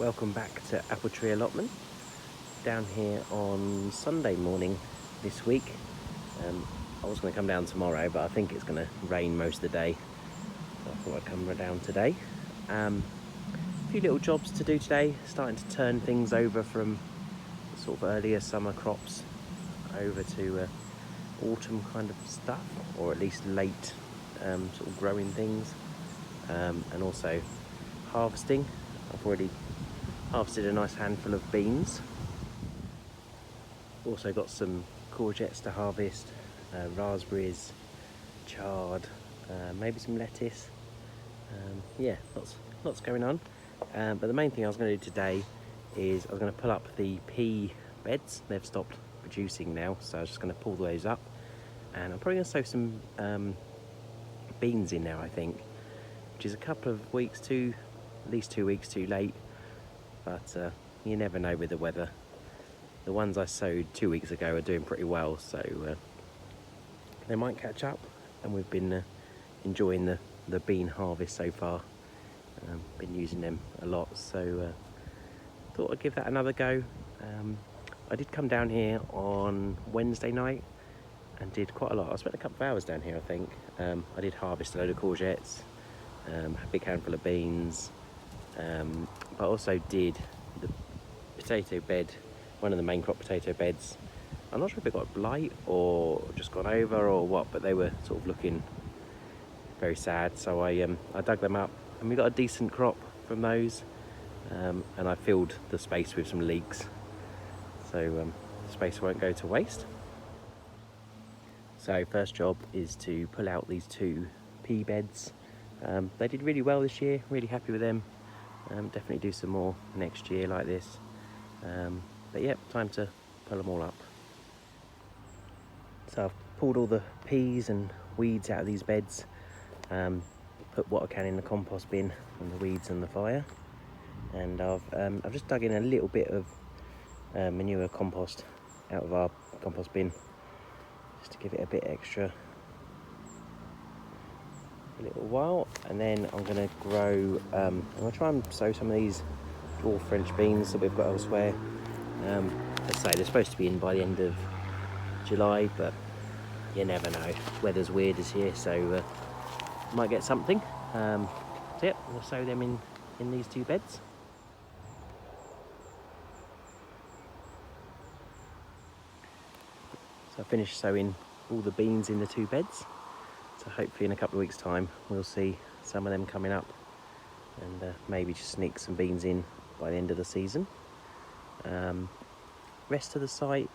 Welcome back to Apple Tree Allotment. Down here on Sunday morning this week. I was going to come down tomorrow, but I think it's going to rain most of the day, so I thought I'd come down today. A few little jobs to do today, starting to turn things over from sort of earlier summer crops over to autumn kind of stuff, or at least late sort of growing things, and also harvesting. I've already harvested a nice handful of beans. Also got some courgettes to harvest, raspberries, chard, maybe some lettuce. Yeah, lots going on. But the main thing I was going to do today is I was going to pull up the pea beds. They've stopped producing now, so I was just going to pull those up, and I'm probably going to sow some beans in now, I think, which is a couple of weeks at least 2 weeks too late, but you never know with the weather. The ones I sowed 2 weeks ago are doing pretty well, so they might catch up, and we've been enjoying the bean harvest so far. Been using them a lot, so thought I'd give that another go. I did come down here on Wednesday night and did quite a lot. I spent a couple of hours down here, I think. I did harvest a load of courgettes, a big handful of beans, but I also did the potato bed, one of the main crop potato beds. I'm not sure if it got blight or just gone over or what, but they were sort of looking very sad, so I dug them up, and we got a decent crop from those, and I filled the space with some leeks, so the space won't go to waste. So first job is to pull out these 2 pea beds. They did really well this year, really happy with them. Definitely do some more next year like this. But yeah, time to pull them all up. So I've pulled all the peas and weeds out of these beds, put what I can in the compost bin from the weeds and the fire, and I've just dug in a little bit of manure compost out of our compost bin, just to give it a bit extra a little while. And then I'm going to grow, I'm going to try and sow some of these dwarf French beans that we've got elsewhere. Let's say they're supposed to be in by the end of July, but you never know. Weather's weird this year, so might get something. So yeah, we'll sow them in these 2 beds. So I finished sowing all the beans in the 2 beds. So hopefully in a couple of weeks' time we'll see some of them coming up, and maybe just sneak some beans in by the end of the season. Rest of the site,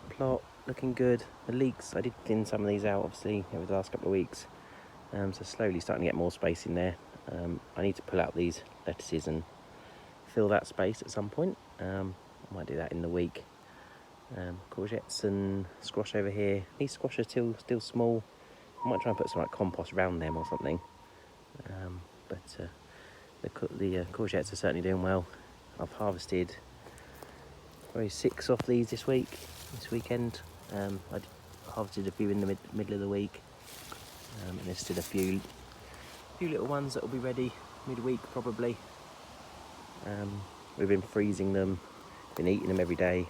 plot, looking good. The leeks, I did thin some of these out obviously over the last couple of weeks, so slowly starting to get more space in there. I need to pull out these lettuces and fill that space at some point. I might do that in the week. Courgettes and squash over here. These squash are still small. I might try and put some like compost around them or something. But the courgettes are certainly doing well. I've harvested probably 6 off these this weekend. I harvested a few in the middle of the week, and there's still a few little ones that will be ready midweek probably. We've been freezing them, been eating them every day,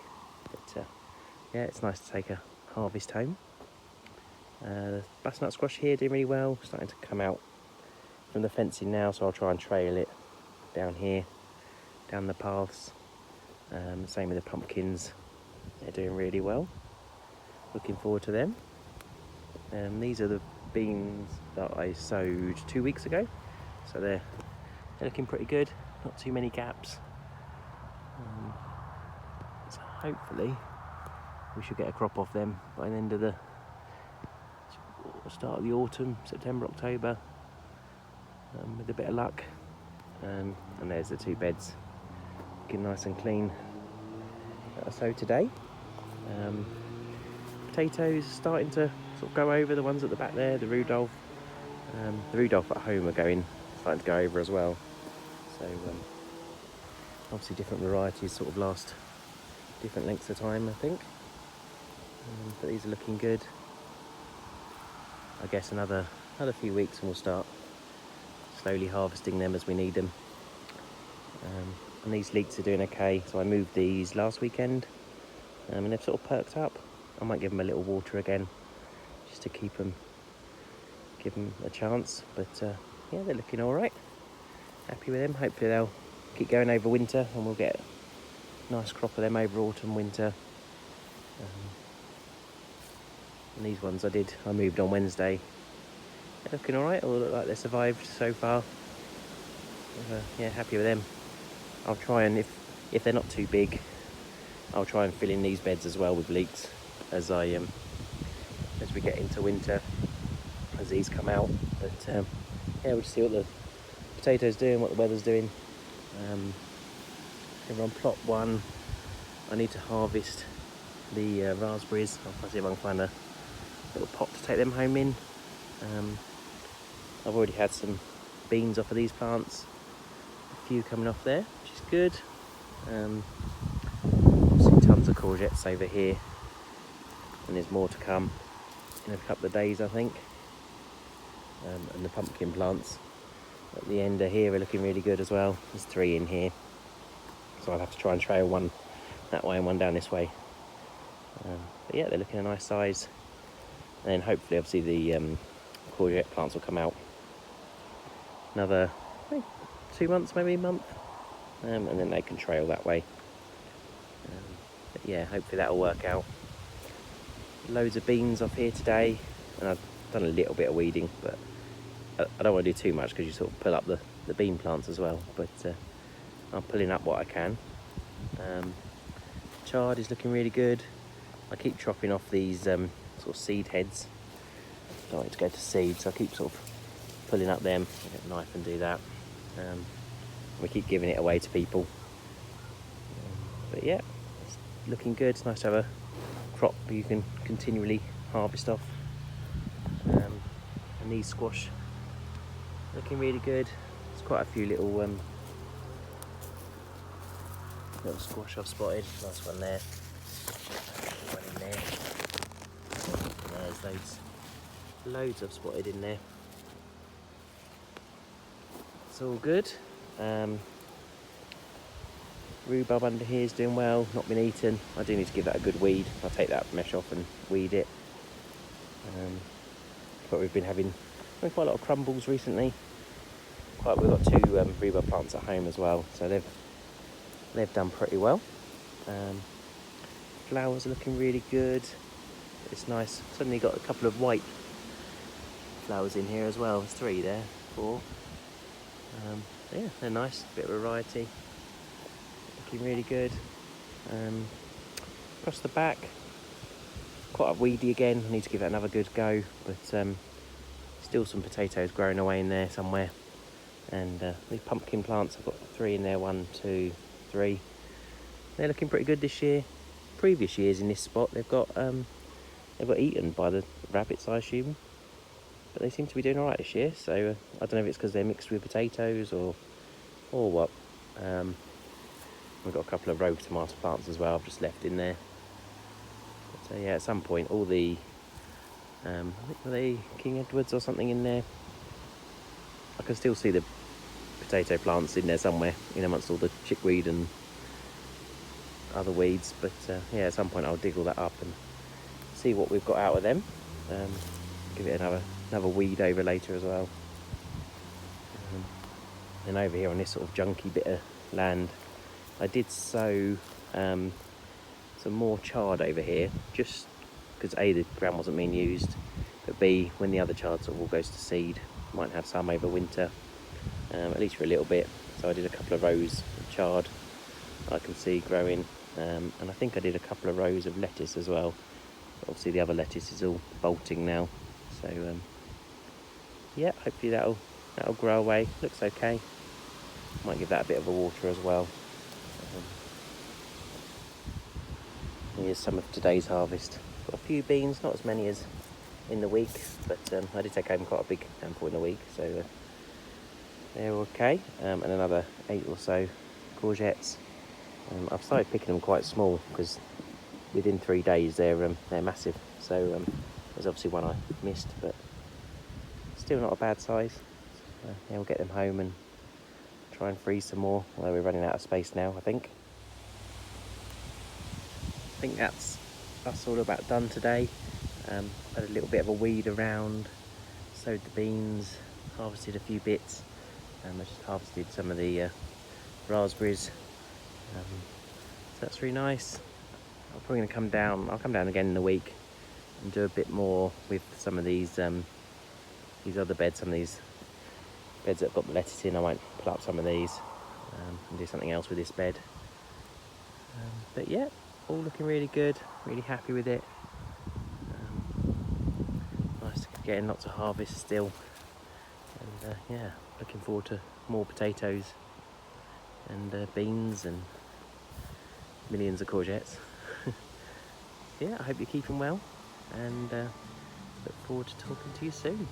but yeah, it's nice to take a harvest home. The butternut squash here doing really well, starting to come out from the fencing now, so I'll try and trail it down here, down the paths. Same with the pumpkins, they're doing really well. Looking forward to them. These are the beans that I sowed 2 weeks ago, so they're looking pretty good, not too many gaps. So hopefully we should get a crop off them by the end of the start of the autumn, September, October, with a bit of luck. And there's the 2 beds looking nice and clean that I sowed today. Potatoes starting to sort of go over, the ones at the back there, the Rudolph. The Rudolph at home are starting to go over as well. So obviously different varieties sort of last different lengths of time, I think. But these are looking good. I guess another few weeks and we'll start slowly harvesting them as we need them. and these leeks are doing okay. So I moved these last weekend, and they've sort of perked up. I might give them a little water again, just to give them a chance. But yeah, they're looking all right. Happy with them. Hopefully they'll keep going over winter, and we'll get a nice crop of them over autumn, winter. And these ones I moved on Wednesday. They're looking all right. All look like they survived so far. Yeah, happy with them. I'll try and, if they're not too big, I'll try and fill in these beds as well with leeks as we get into winter, as these come out. But yeah, we'll just see what the potatoes doing, what the weather's doing. Over on plot 1, I need to harvest the raspberries. I'll see if I can find a little pot to take them home in. I've already had some beans off of these plants, a few coming off there, which is good. Obviously tons of courgettes over here, and there's more to come in a couple of days, I think. And the pumpkin plants at the end of here are looking really good as well. There's 3 in here, so I'll have to try and trail one that way and one down this way. But yeah, they're looking a nice size, and then hopefully obviously the courgette plants will come out another 2 months, maybe a month, and then they can trail that way. But yeah, hopefully that'll work out. Loads of beans off here today, and I've done a little bit of weeding, but I don't want to do too much because you sort of pull up the bean plants as well. But I'm pulling up what I can. Chard is looking really good. I keep chopping off these sort of seed heads. I don't want it to go to seed, so I keep sort of pulling up them. I get a knife and do that. We keep giving it away to people. But yeah, it's looking good. It's nice to have a crop you can continually harvest off. And these squash looking really good. There's quite a few little squash I've spotted. Nice one there. One in there. There's loads I've spotted in there. It's all good. Rhubarb under here is doing well, not been eaten. I do need to give that a good weed. I'll take that mesh off and weed it. But we've been having quite a lot of crumbles recently. We've got 2 rhubarb plants at home as well, so they've done pretty well. Flowers are looking really good. It's nice. Suddenly got a couple of white flowers in here as well. There's 3 there, 4. Yeah, they're nice. Bit of variety. Looking really good. Across the back, quite weedy again. I need to give that another good go, but still some potatoes growing away in there somewhere. And these pumpkin plants, I've got 3 in there, 1, 2, 3. They're looking pretty good this year. Previous years in this spot, they've got eaten by the rabbits, I assume. But they seem to be doing all right this year. So I don't know if it's because they're mixed with potatoes or what. We've got a couple of rogue tomato plants as well. I've just left in there. But yeah, at some point, all the I think were they King Edwards or something in there. I can still see the potato plants in there somewhere, in amongst all the chickweed and other weeds. But yeah, at some point I'll dig all that up and see what we've got out of them. Give it another weed over later as well. And over here on this sort of junky bit of land, I did sow some more chard over here, just because A, the ground wasn't being used, but B, when the other chard sort of all goes to seed, might have some over winter, at least for a little bit. So I did a couple of rows of chard I can see growing, and I think I did a couple of rows of lettuce as well. Obviously the other lettuce is all bolting now, so yeah, hopefully that'll grow away. Looks okay. Might give that a bit of a water as well. Here's some of today's harvest. Got a few beans, not as many as in the week, but I did take home quite a big handful in the week, so they're okay. And another 8 or so courgettes. I've started picking them quite small because within 3 days they're massive. So there's obviously one I missed, but still not a bad size. Yeah, we'll get them home and try and freeze some more, although we're running out of space now, I think. I think that's all about done today. Had a little bit of a weed around, sowed the beans, harvested a few bits. I just harvested some of the raspberries. So that's really nice. I'm probably going to come down. I'll come down again in a week and do a bit more with some of these other beds. Some of these beds that have got the lettuce in, I might pull up some of these and do something else with this bed. But yeah, all looking really good. Really happy with it. Nice to get in lots of harvest still. And yeah, looking forward to more potatoes and beans and millions of courgettes. Yeah, I hope you're keeping well, and look forward to talking to you soon.